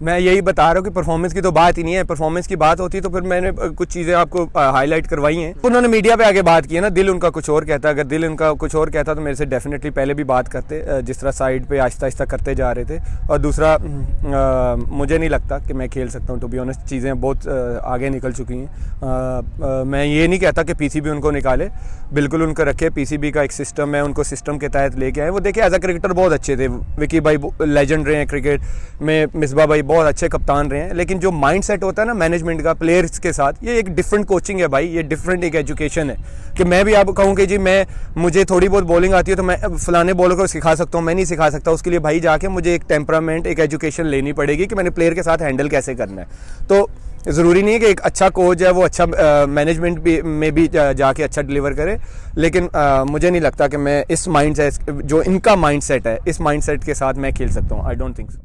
मैं यही बता रहा हूँ कि परफॉर्मेंस की तो बात ही नहीं है। परफॉर्मेंस की बात होती तो फिर मैंने कुछ चीज़ें आपको हाईलाइट करवाई हैं। उन्होंने मीडिया पे आगे बात की है ना, दिल उनका कुछ और कहता। अगर दिल उनका कुछ और कहता तो मेरे से डेफिनेटली पहले भी बात करते, जिस तरह साइड पे आहिस्ता आहिस्ता करते जा रहे थे। और दूसरा, मुझे नहीं लगता कि मैं खेल सकता हूँ, टू बी ऑनेस्ट। चीज़ें बहुत आगे निकल चुकी हैं। मैं ये नहीं कहता कि पीसीबी उनको निकाले, बिल्कुल उनको रखे। पीसीबी का एक सिस्टम है, उनको सिस्टम के तहत लेके आए। वो देखिए एज अ क्रिकेटर बहुत अच्छे थे। विकी भाई लेजेंड रहे हैं क्रिकेट में, मिसबा भाई बहुत अच्छे कप्तान रहे हैं। लेकिन जो माइंड सेट होता है ना मैनेजमेंट का प्लेयर्स के साथ, ये एक डिफरेंट कोचिंग है भाई, ये डिफरेंट एक एजुकेशन है। कि मैं भी आप कहूँ कि जी मुझे थोड़ी बहुत बॉलिंग आती है तो मैं फलाने बॉलर को सिखा सकता हूँ, मैं नहीं सिखा सकता। उसके लिए भाई जाके मुझे एक टेम्परामेंट, एक एजुकेशन लेनी पड़ेगी कि मैंने प्लेयर के साथ हैंडल कैसे करना है। तो ज़रूरी नहीं है कि एक अच्छा कोच है वो अच्छा मैनेजमेंट भी में भी जाके अच्छा डिलीवर करे। लेकिन मुझे नहीं लगता कि मैं इस माइंड सेट, जो इनका माइंड सेट है, इस माइंड सेट के साथ मैं खेल सकता हूँ। I don't think so.